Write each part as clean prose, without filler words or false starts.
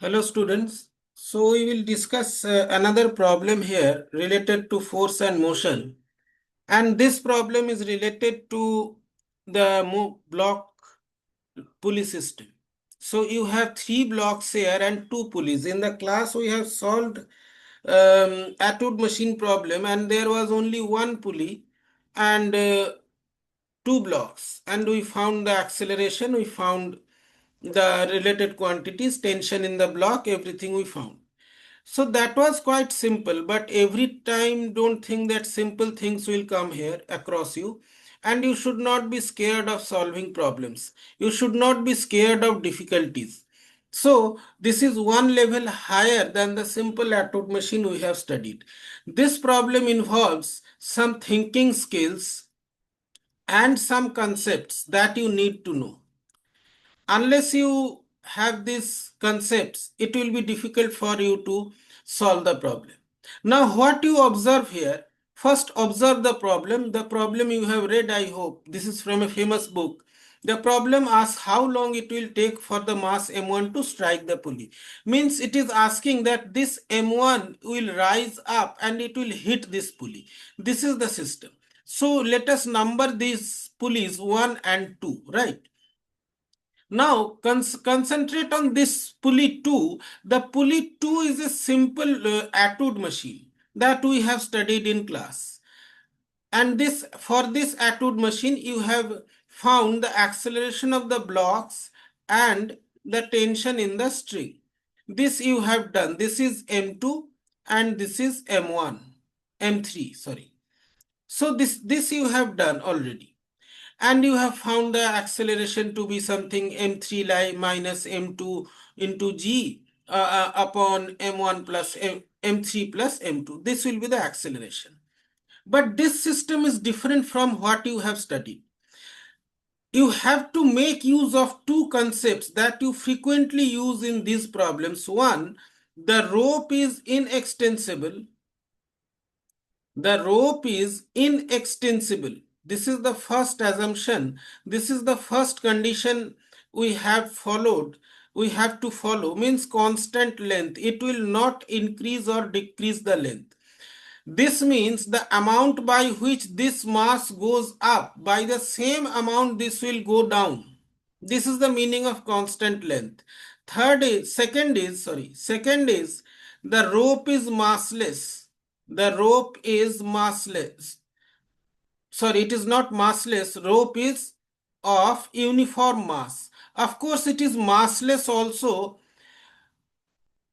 Hello students. So we will discuss another problem here related to force and motion. And this problem is related to the block pulley system. So you have three blocks here and two pulleys. In the class we have solved Attwood machine problem and there was only one pulley and two blocks. And we found the acceleration, we found the related quantities, tension in the block, everything we found. So that was quite simple, but every time don't think that simple things will come here across you. And you should not be scared of solving problems. You should not be scared of difficulties. So this is one level higher than the simple Attwood machine we have studied. This problem involves some thinking skills and some concepts that you need to know. Unless you have these concepts, it will be difficult for you to solve the problem. Now, what you observe here, first observe the problem. The problem you have read, I hope. This is from a famous book. The problem asks how long it will take for the mass M1 to strike the pulley. Means it is asking that this M1 will rise up and it will hit this pulley. This is the system. So let us number these pulleys 1 and 2, right? Now concentrate on this pulley 2. The pulley 2 is a simple Attwood machine that we have studied in class. And this for this Attwood machine you have found the acceleration of the blocks and the tension in the string. This you have done. This is M2 and this is M1, M3, sorry. So this you have done already, and you have found the acceleration to be something m3 minus m2 into g upon m1 plus m3 plus m2. This will be the acceleration. But this system is different from what you have studied. You have to make use of two concepts that you frequently use in these problems. One, the rope is inextensible. The rope is inextensible. This is the first assumption. This is the first condition we have followed. We have to follow, means constant length. It will not increase or decrease the length. This means the amount by which this mass goes up, by the same amount this will go down. This is the meaning of constant length. Second is the rope is massless. The rope is massless. Sorry, it is not massless. Rope is of uniform mass. Of course, it is massless also.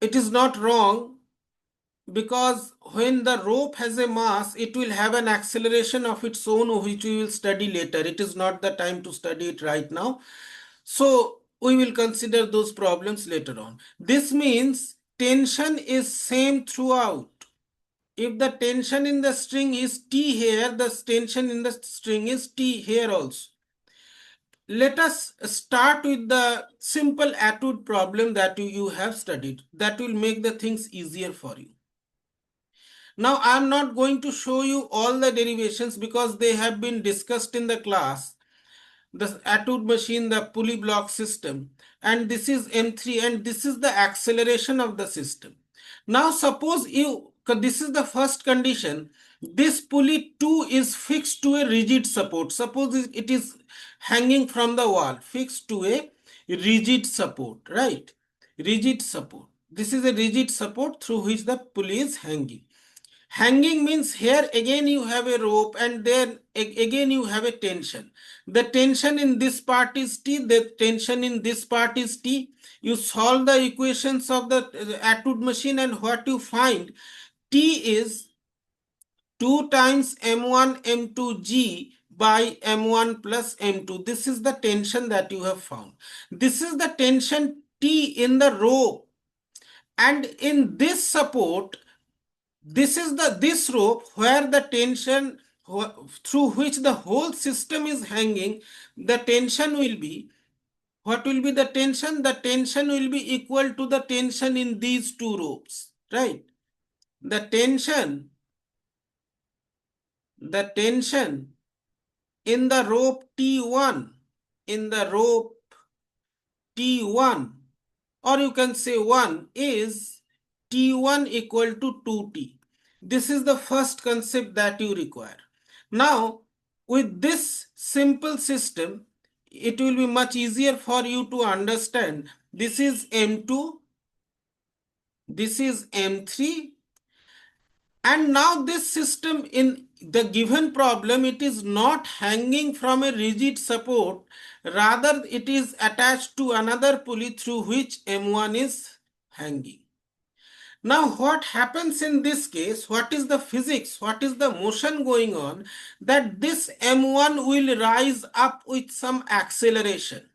It is not wrong, because when the rope has a mass, it will have an acceleration of its own, which we will study later. It is not the time to study it right now. So we will consider those problems later on. This means tension is same throughout. If the tension in the string is T here, the tension in the string is T here also. Let us start with the simple Attwood problem that you have studied. That will make the things easier for you. Now I am not going to show you all the derivations because they have been discussed in the class. The Attwood machine, the pulley block system, and this is M3, and this is the acceleration of the system. Now suppose this is the first condition, this pulley 2 is fixed to a rigid support. Suppose it is hanging from the wall, fixed to a rigid support, right? Rigid support. This is a rigid support through which the pulley is hanging. Hanging means here again you have a rope and then again you have a tension. The tension in this part is T, the tension in this part is T. You solve the equations of the Attwood machine and what you find, T is 2 times M1 M2G by M1 plus M2. This is the tension that you have found. This is the tension T in the rope, and in this support, this is this rope where the tension through which the whole system is hanging. The tension will be, what will be the tension? The tension will be equal to the tension in these two ropes, right? The tension in the rope T1, in the rope T1 or you can say 1 is T1 equal to 2T. This is the first concept that you require. Now, with this simple system, it will be much easier for you to understand. This is M2, this is M3, and now this system in the given problem, it is not hanging from a rigid support, rather it is attached to another pulley through which M1 is hanging. Now what happens in this case, what is the physics, what is the motion going on, that this M1 will rise up with some acceleration.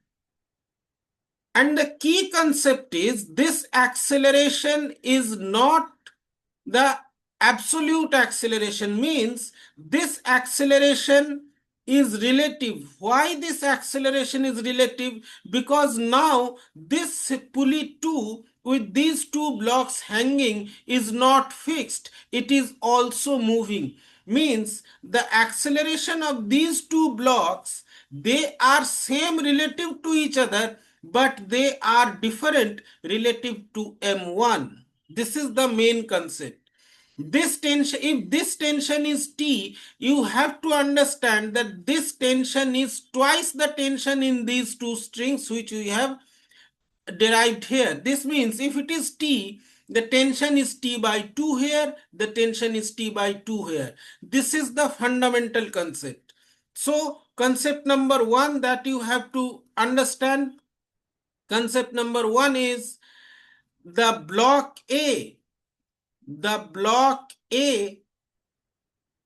And the key concept is this acceleration is not the absolute acceleration, means this acceleration is relative. Why this acceleration is relative? Because now this pulley 2 with these two blocks hanging is not fixed, it is also moving. Means the acceleration of these two blocks, they are same relative to each other, but they are different relative to M1. This is the main concept. This tension, if this tension is T, you have to understand that this tension is twice the tension in these two strings which we have derived here. This means if it is T, the tension is T by 2 here, the tension is T by 2 here. This is the fundamental concept. So concept number 1 that you have to understand, concept number 1 is the block A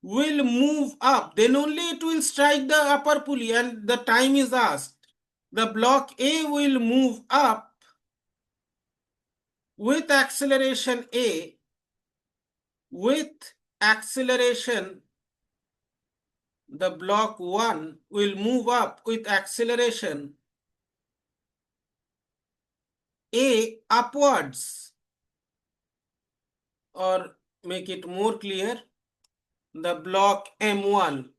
will move up, then only it will strike the upper pulley, and the time is asked. The block A will move up with acceleration A, with acceleration, the block 1 will move up with acceleration A upwards, or make it more clear, the block M1,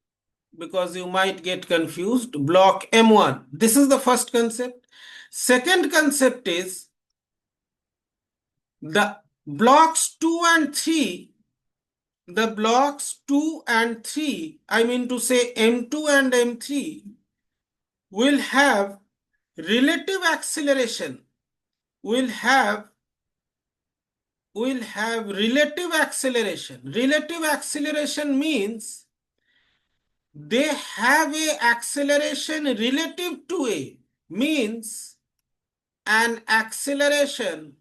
because you might get confused, block M1. This is the first concept. Second concept is the blocks 2 and 3, the blocks 2 and 3, I mean to say M2 and M3, will have relative acceleration, will have relative acceleration. Relative acceleration means they have a acceleration relative to A, means an acceleration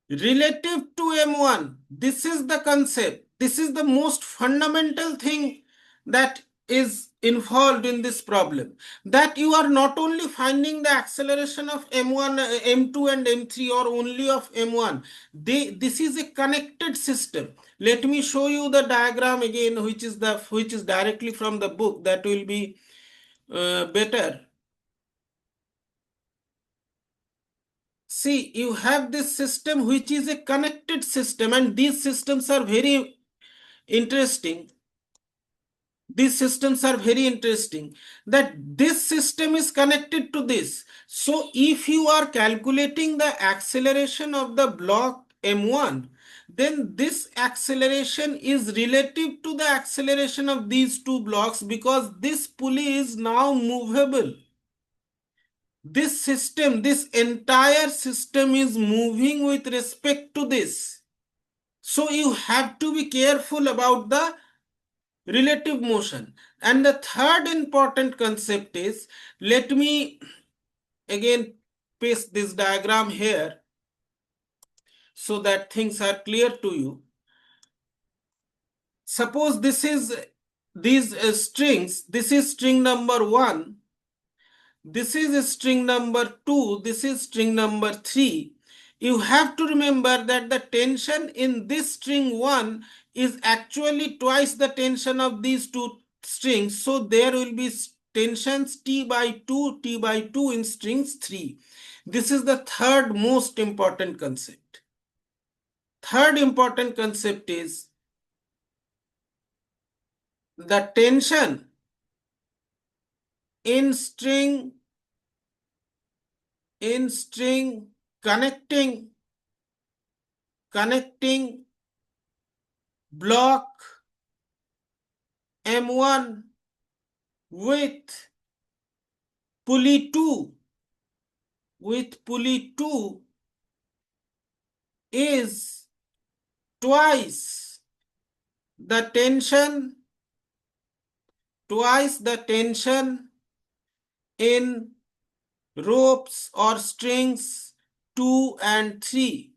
relative to M1. This is the concept. This is the most fundamental thing that is involved in this problem. That you are not only finding the acceleration of M1, M2 and M3, or only of M1. This is a connected system. Let me show you the diagram again, which is directly from the book. That will be better. See, you have this system which is a connected system, and these systems are very interesting. These systems are very interesting, that this system is connected to this. So if you are calculating the acceleration of the block M1, then this acceleration is relative to the acceleration of these two blocks, because this pulley is now movable. This system, this entire system is moving with respect to this. So you have to be careful about the relative motion. And the third important concept is, let me again paste this diagram here so that things are clear to you. Suppose this is these strings, this is string number 1, this is string number 2, this is string number 3. You have to remember that the tension in this string 1 is actually twice the tension of these two strings. So there will be tensions T by 2, T by 2 in strings 3. This is the third most important concept. Third important concept is the tension in string connecting block M1 with pulley 2 is twice the tension in ropes or strings 2 and 3.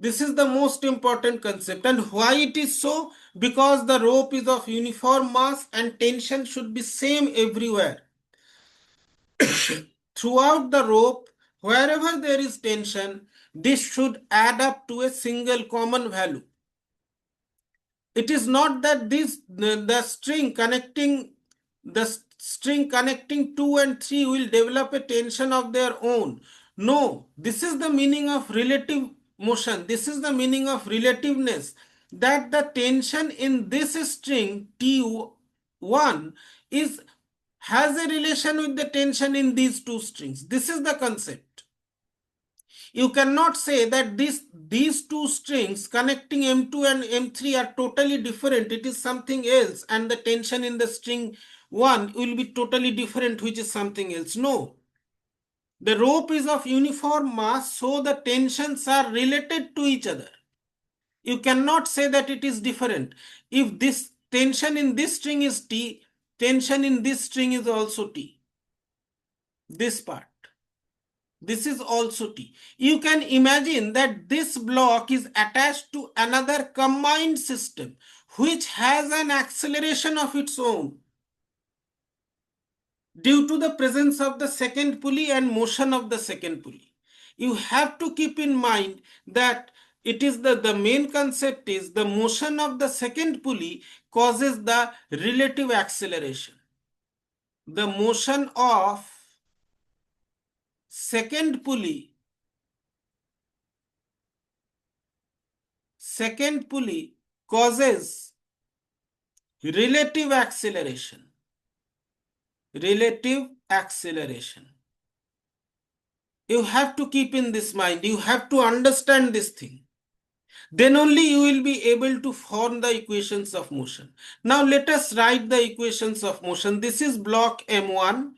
This is the most important concept. And why it is so? Because the rope is of uniform mass and tension should be same everywhere. Throughout the rope, wherever there is tension, this should add up to a single common value. It is not that the string connecting 2 and 3 will develop a tension of their own. No, this is the meaning of relative motion. This is the meaning of relativeness, that the tension in this string T1 has a relation with the tension in these two strings. This is the concept. You cannot say that these two strings connecting M2 and M3 are totally different. It is something else, and the tension in the string 1 will be totally different, which is something else. No. The rope is of uniform mass, so the tensions are related to each other. You cannot say that it is different. If this tension in this string is T, tension in this string is also T. This part. This is also T. You can imagine that this block is attached to another combined system which has an acceleration of its own due to the presence of the second pulley and motion of the second pulley. You have to keep in mind that it is the main concept is the motion of the second pulley causes the relative acceleration. The motion of second pulley causes relative acceleration. You have to keep in this mind. You have to understand this thing. Then only you will be able to form the equations of motion. Now let us write the equations of motion. This is block M1.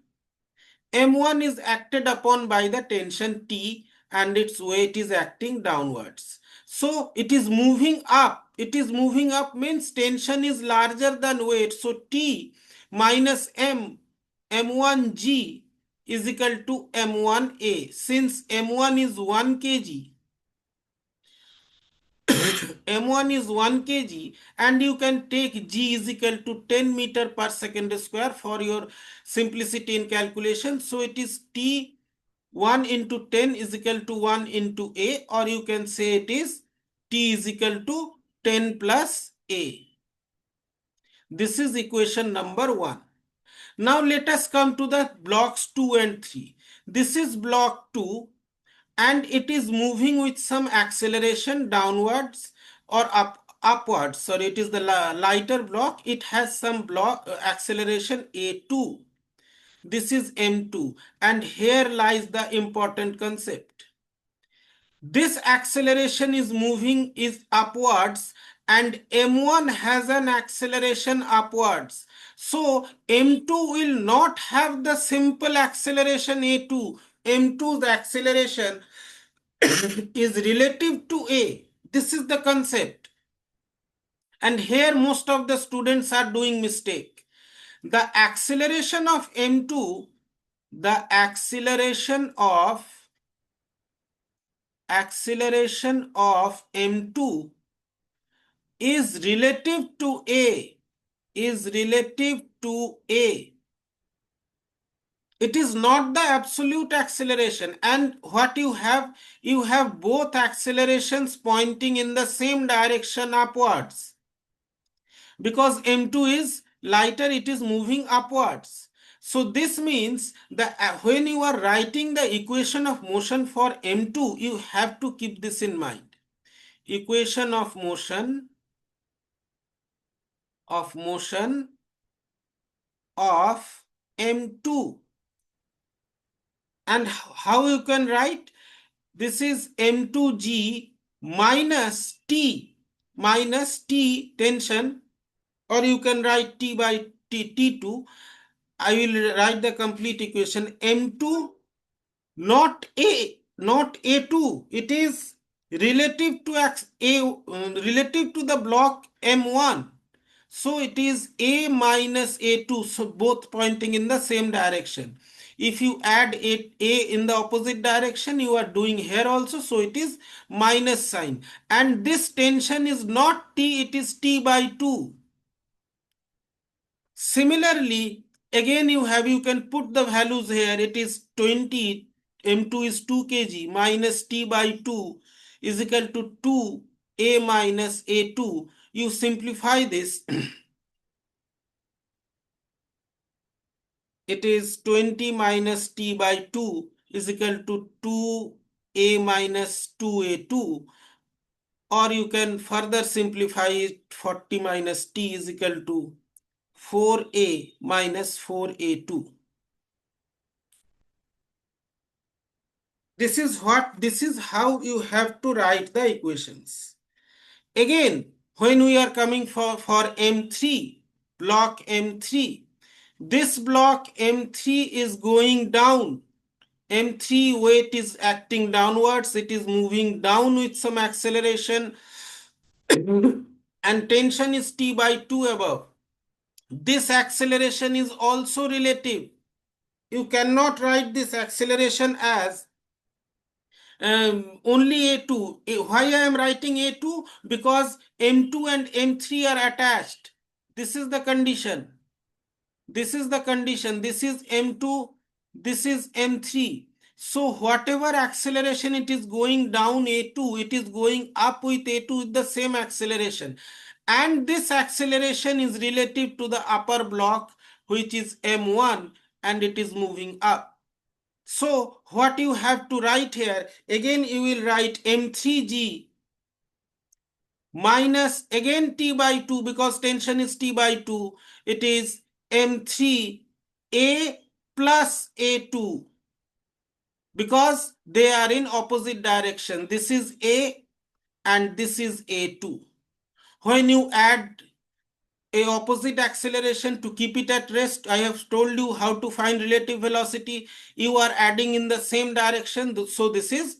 M1 is acted upon by the tension T and its weight is acting downwards. So it is moving up. It is moving up means tension is larger than weight. So T minus M1G is equal to M1A. Since M1 is 1 kg, M1 is 1 kg and you can take G is equal to 10 meter per second square for your simplicity in calculation. So it is T 1 into 10 is equal to 1 into A, or you can say it is T is equal to 10 plus A. This is equation number 1. Now let us come to the blocks 2 and 3. This is block 2 and it is moving with some acceleration downwards or upwards. Sorry, it is the lighter block. It has some block acceleration A2. This is M2 and here lies the important concept. This acceleration is moving is upwards and M1 has an acceleration upwards. So M2 will not have the simple acceleration A2. M2's acceleration is relative to A. This is the concept. And here most of the students are doing mistake. The acceleration of M2, the acceleration of M2 is relative to A, It is not the absolute acceleration. And what you have both accelerations pointing in the same direction upwards. Because M2 is lighter, it is moving upwards. So this means that when you are writing the equation of motion for M2, you have to keep this in mind. Equation of motion of M2. And how you can write? This is M2G minus T tension, or you can write T by T2. I will write the complete equation. M2, not A2. It is relative to relative to the block M1. So it is A minus A2, so both pointing in the same direction. If you add A in the opposite direction, you are doing here also, so it is minus sign. And this tension is not T, it is T by 2. Similarly, again you can put the values here. It is 20, M2 is 2 kg minus T by 2 is equal to 2 A minus A2. You simplify this. It is 20 minus T by 2 is equal to 2A minus 2A2, or you can further simplify it. 40 minus T is equal to 4A minus 4A2. This is how you have to write the equations. Again, when we are coming for M3, block M3, this block M3 is going down. M3 weight is acting downwards, it is moving down with some acceleration, and tension is T by 2 above. This acceleration is also relative. You cannot write this acceleration as only A2. Why I am writing A2? Because M2 and M3 are attached. This is the condition. This is the condition. This is M2, this is M3. So whatever acceleration it is going down A2, it is going up with A2 with the same acceleration. And this acceleration is relative to the upper block, which is M1, and it is moving up. So what you have to write here, again you will write M3G minus again T by 2, because tension is T by 2. It is M3A plus A2, because they are in opposite direction. This is A and this is A2. When you add a opposite acceleration to keep it at rest, I have told you how to find relative velocity. You are adding in the same direction. So this is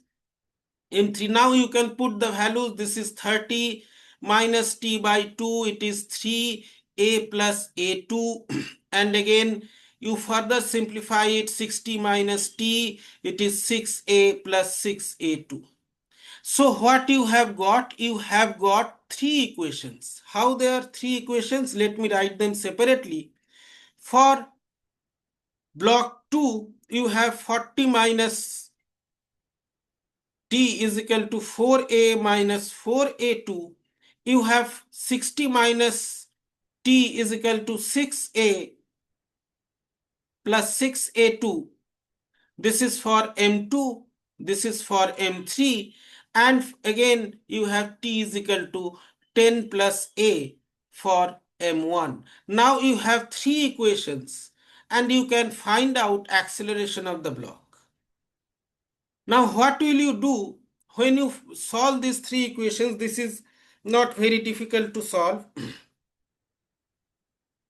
M3. Now you can put the values. This is 30 minus T by 2. It is 3A plus A2. And again, you further simplify it. 60 minus T. It is 6A plus 6A2. So what you have got? You have got three equations. How there are three equations? Let me write them separately. For block 2, you have 40 minus T is equal to 4A minus 4A2. You have 60 minus T is equal to 6A plus 6A2. This is for M2. This is for M3. And again, you have T is equal to 10 plus A for M1. Now you have three equations and you can find out acceleration of the block. Now what will you do when you solve these three equations? This is not very difficult to solve.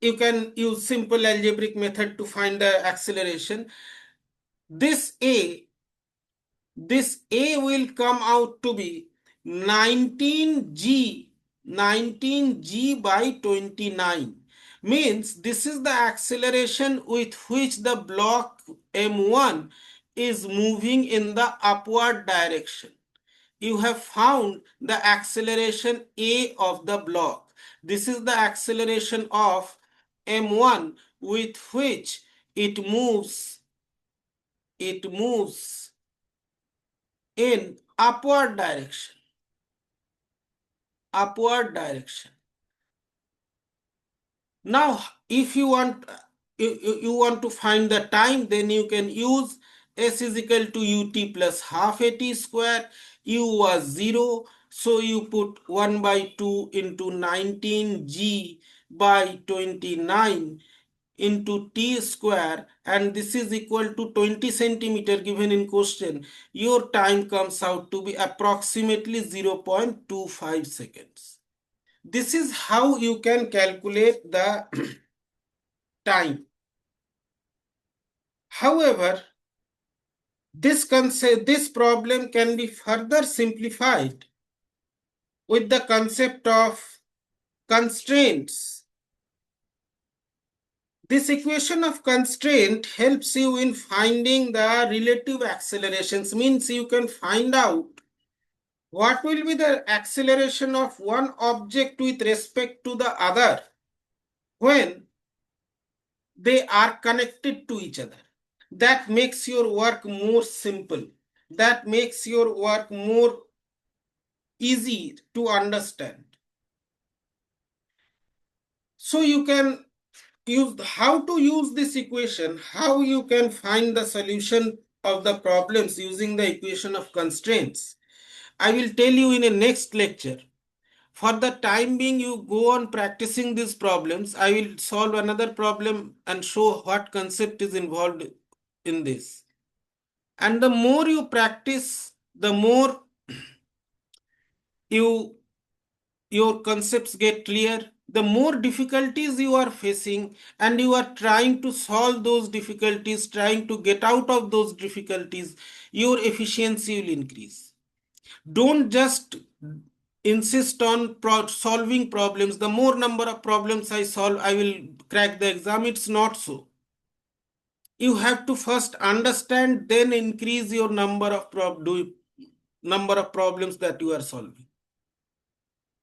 You can use simple algebraic method to find the acceleration. This A will come out to be 19g by 29. Means this is the acceleration with which the block M1 is moving in the upward direction. You have found the acceleration A of the block. This is the acceleration of M1 with which it moves in upward direction. Now if you want to find the time, then you can use S is equal to ut plus half at square. U was 0, so you put 1 by 2 into 19g by 29 into t square, and this is equal to 20 centimeter given in question, your time comes out to be approximately 0.25 seconds. This is how you can calculate the time. However, this problem can be further simplified with the concept of constraints. This equation of constraint helps you in finding the relative accelerations, means you can find out what will be the acceleration of one object with respect to the other when they are connected to each other. That makes your work more simple. That makes your work more easy to understand. So you can use how to use this equation, how you can find the solution of the problems using the equation of constraints. I will tell you in a next lecture. For the time being, you go on practicing these problems. I will solve another problem and show what concept is involved in this. And the more you practice, the more your concepts get clear, the more difficulties you are facing, and you are trying to solve those difficulties, trying to get out of those difficulties, your efficiency will increase. Don't just insist on solving problems. The more number of problems I solve, I will crack the exam. It's not so. You have to first understand, then increase your number of problems that you are solving.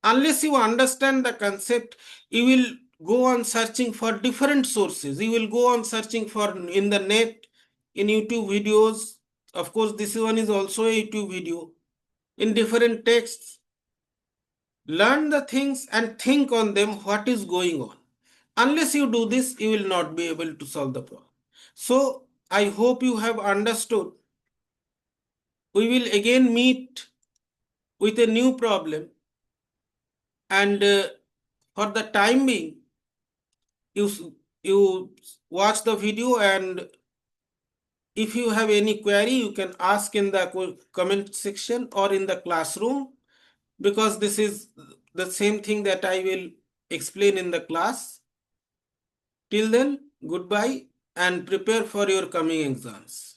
Unless you understand the concept, you will go on searching for different sources. You will go on searching for in the net, in YouTube videos. Of course, this one is also a YouTube video. In different texts, learn the things and think on them what is going on. Unless you do this, you will not be able to solve the problem. So I hope you have understood. We will again meet with a new problem, and for the time being, you watch the video, and if you have any query, you can ask in the comment section or in the classroom, because this is the same thing that I will explain in the class. Till then, goodbye and prepare for your coming exams.